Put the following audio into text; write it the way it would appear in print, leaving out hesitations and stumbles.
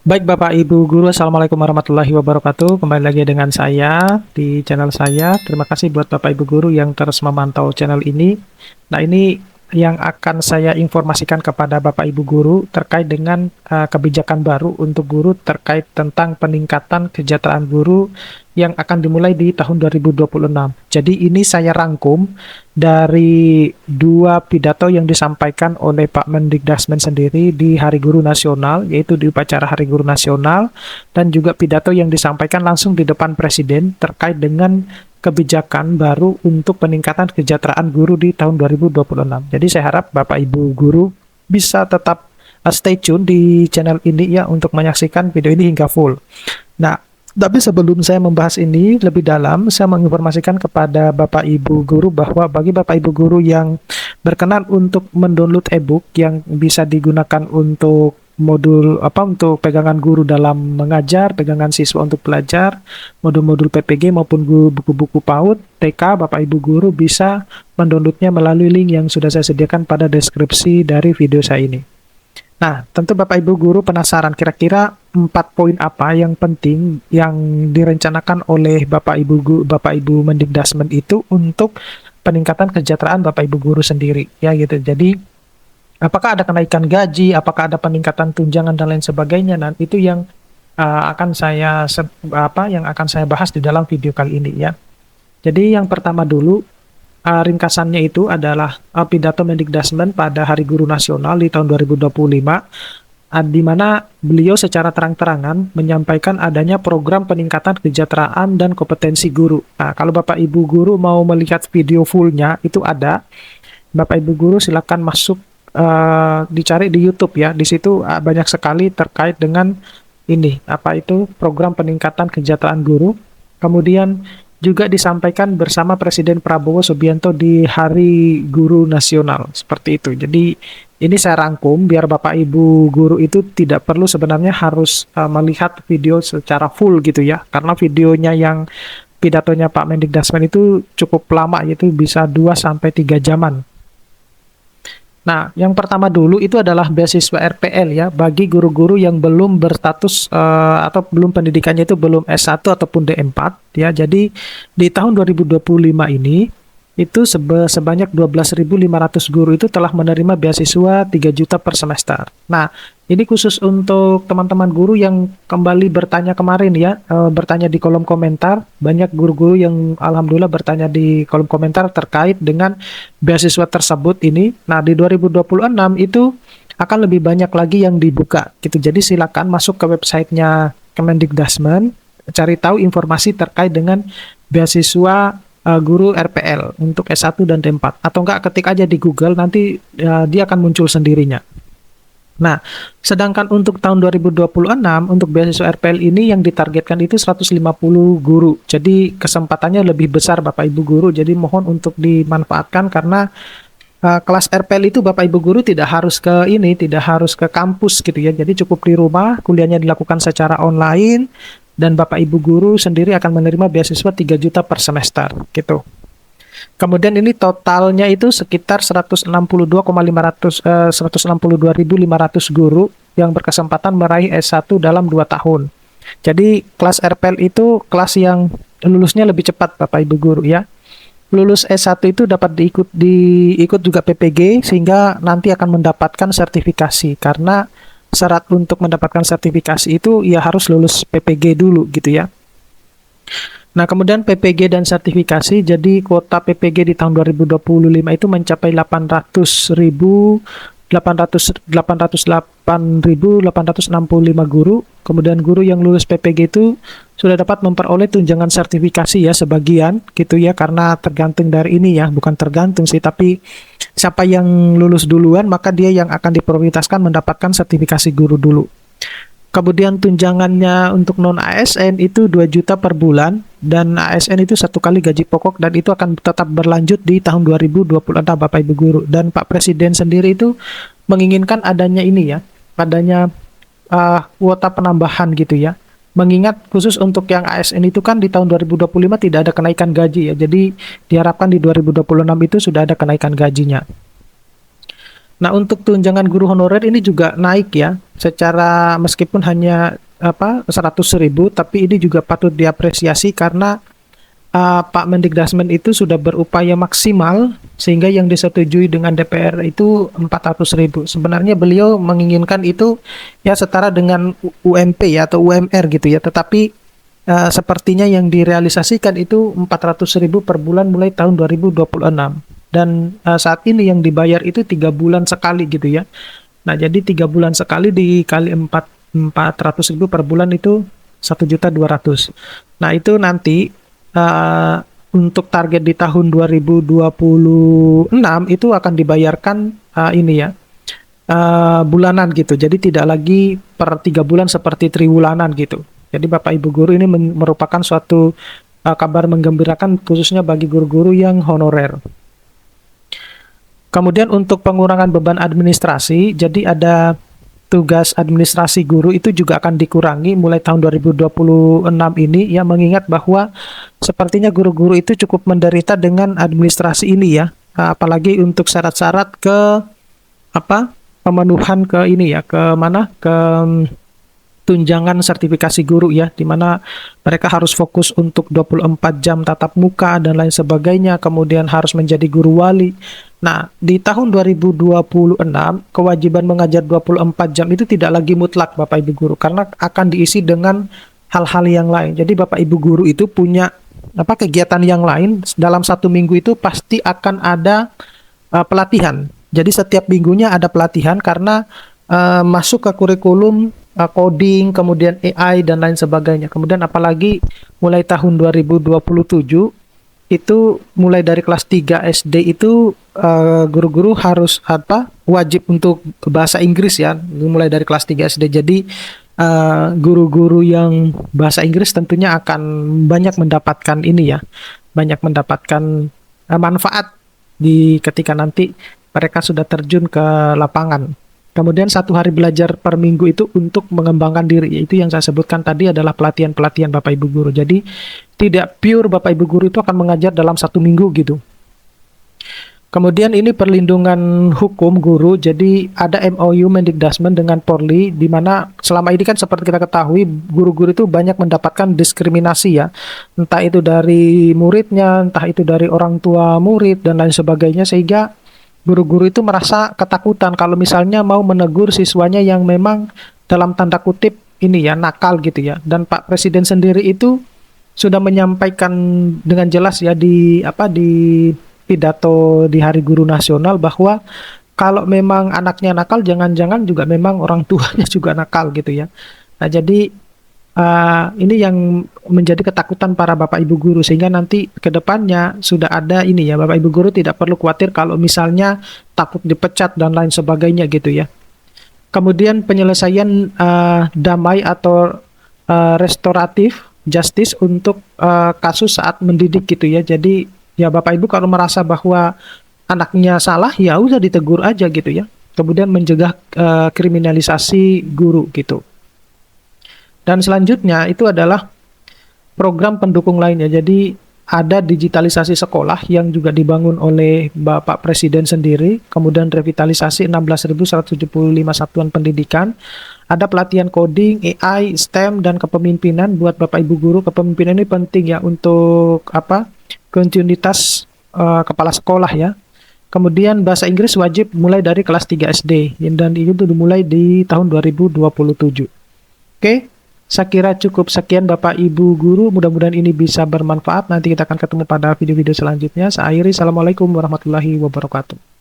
Baik Bapak Ibu Guru, Assalamualaikum warahmatullahi wabarakatuh. Kembali lagi dengan saya di channel saya. Terima kasih buat Bapak Ibu Guru yang terus memantau channel ini. Nah, ini yang akan saya informasikan kepada Bapak Ibu Guru terkait dengan kebijakan baru untuk guru terkait tentang peningkatan kesejahteraan guru yang akan dimulai di tahun 2026. Jadi ini saya rangkum dari dua pidato yang disampaikan oleh Pak Mendikdasmen sendiri di Hari Guru Nasional, yaitu di upacara Hari Guru Nasional, dan juga pidato yang disampaikan langsung di depan Presiden terkait dengan kebijakan baru untuk peningkatan kesejahteraan guru di tahun 2026. Jadi saya harap Bapak Ibu Guru bisa tetap stay tune di channel ini ya untuk menyaksikan video ini hingga full. Nah, tapi sebelum saya membahas ini lebih dalam, saya menginformasikan kepada Bapak Ibu Guru bahwa bagi Bapak Ibu Guru yang berkenan untuk mendownload e-book yang bisa digunakan untuk untuk pegangan guru dalam mengajar, pegangan siswa untuk belajar, modul-modul PPG maupun buku-buku PAUD, TK, Bapak Ibu Guru bisa mendownloadnya melalui link yang sudah saya sediakan pada deskripsi dari video saya ini. Nah, tentu Bapak Ibu Guru penasaran kira-kira 4 poin apa yang penting yang direncanakan oleh Bapak Ibu Mendikdasmen itu untuk peningkatan kesejahteraan Bapak Ibu Guru sendiri ya gitu. Jadi apakah ada kenaikan gaji, apakah ada peningkatan tunjangan dan lain sebagainya. Nah, itu yang yang akan saya bahas di dalam video kali ini ya. Jadi yang pertama dulu, ringkasannya itu adalah pidato Mendikdasmen pada Hari Guru Nasional di tahun 2025, di mana beliau secara terang-terangan menyampaikan adanya program peningkatan kesejahteraan dan kompetensi guru. Nah, kalau Bapak Ibu Guru mau melihat video fullnya, itu ada. Bapak Ibu Guru silakan masuk, dicari di YouTube ya. Di situ banyak sekali terkait dengan ini, apa itu program peningkatan kesejahteraan guru. Kemudian juga disampaikan bersama Presiden Prabowo Subianto di Hari Guru Nasional, seperti itu. Jadi ini saya rangkum biar Bapak Ibu Guru itu tidak perlu sebenarnya harus melihat video secara full gitu ya, karena videonya yang pidatonya Pak Mendikdasmen itu cukup lama, yaitu bisa 2 sampai 3 jaman. Nah, yang pertama dulu itu adalah beasiswa RPL ya, bagi guru-guru yang belum berstatus atau belum pendidikannya itu belum S1 ataupun D4 ya. Jadi di tahun 2025 ini itu sebanyak 12.500 guru itu telah menerima beasiswa 3 juta per semester. Nah, ini khusus untuk teman-teman guru yang kembali bertanya kemarin ya, bertanya di kolom komentar. Banyak guru-guru yang alhamdulillah bertanya di kolom komentar terkait dengan beasiswa tersebut ini. Nah, di 2026 itu akan lebih banyak lagi yang dibuka gitu. Jadi silakan masuk ke websitenya Kemendikdasmen, cari tahu informasi terkait dengan beasiswa guru RPL untuk S1 dan D4, atau enggak ketik aja di Google, nanti dia akan muncul sendirinya. Nah, sedangkan untuk tahun 2026 untuk beasiswa RPL ini yang ditargetkan itu 150 guru. Jadi kesempatannya lebih besar Bapak Ibu Guru. Jadi mohon untuk dimanfaatkan karena kelas RPL itu Bapak Ibu Guru tidak harus ke kampus gitu ya. Jadi cukup di rumah, kuliahnya dilakukan secara online, dan Bapak Ibu Guru sendiri akan menerima beasiswa 3 juta per semester gitu. Kemudian ini totalnya itu sekitar 162.500 guru yang berkesempatan meraih S1 dalam 2 tahun. Jadi kelas RPL itu kelas yang lulusnya lebih cepat Bapak Ibu Guru ya. Lulus S1 itu dapat diikut juga PPG sehingga nanti akan mendapatkan sertifikasi, karena syarat untuk mendapatkan sertifikasi itu ya harus lulus PPG dulu gitu ya. Nah, kemudian PPG dan sertifikasi, jadi kuota PPG di tahun 2025 itu mencapai 808.865 guru. Kemudian guru yang lulus PPG itu sudah dapat memperoleh tunjangan sertifikasi ya sebagian gitu ya, karena tergantung dari ini ya, bukan tergantung sih, tapi siapa yang lulus duluan maka dia yang akan diprioritaskan mendapatkan sertifikasi guru dulu. Kemudian tunjangannya untuk non-ASN itu 2 juta per bulan, dan ASN itu 1 kali gaji pokok, dan itu akan tetap berlanjut di tahun 2026 Bapak Ibu Guru. Dan Pak Presiden sendiri itu menginginkan adanya ini ya, adanya kuota penambahan gitu ya. Mengingat khusus untuk yang ASN itu kan di tahun 2025 tidak ada kenaikan gaji ya, jadi diharapkan di 2026 itu sudah ada kenaikan gajinya. Nah, untuk tunjangan guru honorer ini juga naik ya, secara meskipun hanya 100.000, tapi ini juga patut diapresiasi karena Pak Mendikdasmen itu sudah berupaya maksimal sehingga yang disetujui dengan DPR itu 400.000. Sebenarnya beliau menginginkan itu ya setara dengan UMP ya atau UMR gitu ya, tetapi sepertinya yang direalisasikan itu 400.000 per bulan mulai tahun 2026. Dan saat ini yang dibayar itu 3 bulan sekali gitu ya. Nah, jadi 3 bulan sekali dikali 400.000 per bulan itu 1.200.000. Nah, itu nanti untuk target di tahun 2026 itu akan dibayarkan ini ya bulanan gitu. Jadi tidak lagi per 3 bulan seperti triwulanan gitu. Jadi Bapak Ibu guru ini merupakan suatu kabar menggembirakan khususnya bagi guru-guru yang honorer. Kemudian untuk pengurangan beban administrasi, jadi ada tugas administrasi guru itu juga akan dikurangi mulai tahun 2026 ini ya, mengingat bahwa sepertinya guru-guru itu cukup menderita dengan administrasi ini ya, apalagi untuk syarat-syarat ke pemenuhan ke ini ya, ke mana ke tunjangan sertifikasi guru ya, di mana mereka harus fokus untuk 24 jam tatap muka dan lain sebagainya, kemudian harus menjadi guru wali. Nah, di tahun 2026, kewajiban mengajar 24 jam itu tidak lagi mutlak Bapak Ibu guru, karena akan diisi dengan hal-hal yang lain. Jadi Bapak Ibu guru itu punya kegiatan yang lain, dalam 1 minggu itu pasti akan ada pelatihan. Jadi setiap minggunya ada pelatihan karena masuk ke kurikulum coding, kemudian AI dan lain sebagainya. Kemudian apalagi mulai tahun 2027 itu mulai dari kelas 3 SD itu guru-guru harus wajib untuk bahasa Inggris ya, mulai dari kelas 3 SD. Jadi guru-guru yang bahasa Inggris tentunya akan banyak mendapatkan ini ya, banyak mendapatkan manfaat ketika nanti mereka sudah terjun ke lapangan. Kemudian 1 hari belajar per minggu itu untuk mengembangkan diri. Itu yang saya sebutkan tadi adalah pelatihan-pelatihan Bapak Ibu guru. Jadi tidak pure Bapak Ibu guru itu akan mengajar dalam 1 minggu gitu. Kemudian ini perlindungan hukum guru. Jadi ada MOU Mendikdasmen dengan Polri, di mana selama ini kan seperti kita ketahui guru-guru itu banyak mendapatkan diskriminasi ya. Entah itu dari muridnya, entah itu dari orang tua murid dan lain sebagainya, sehingga guru-guru itu merasa ketakutan kalau misalnya mau menegur siswanya yang memang dalam tanda kutip ini ya nakal gitu ya. Dan Pak Presiden sendiri itu sudah menyampaikan dengan jelas ya di pidato di Hari Guru Nasional bahwa kalau memang anaknya nakal, jangan-jangan juga memang orang tuanya juga nakal gitu ya. Nah, jadi ini yang menjadi ketakutan para Bapak Ibu guru, sehingga nanti ke depannya sudah ada ini ya, Bapak Ibu guru tidak perlu khawatir kalau misalnya takut dipecat dan lain sebagainya gitu ya. Kemudian penyelesaian damai atau restoratif justice untuk kasus saat mendidik gitu ya. Jadi ya Bapak Ibu kalau merasa bahwa anaknya salah ya udah ditegur aja gitu ya. Kemudian mencegah kriminalisasi guru gitu. Dan selanjutnya itu adalah program pendukung lainnya. Jadi ada digitalisasi sekolah yang juga dibangun oleh Bapak Presiden sendiri. Kemudian revitalisasi 16.175 satuan pendidikan. Ada pelatihan coding, AI, STEM, dan kepemimpinan buat Bapak Ibu guru. Kepemimpinan ini penting ya untuk kontinuitas kepala sekolah ya. Kemudian bahasa Inggris wajib mulai dari kelas 3 SD. Dan itu dimulai di tahun 2027. Oke. Saya kira cukup sekian Bapak Ibu guru, mudah-mudahan ini bisa bermanfaat. Nanti kita akan ketemu pada video-video selanjutnya. Saya akhiri, Assalamualaikum warahmatullahi wabarakatuh.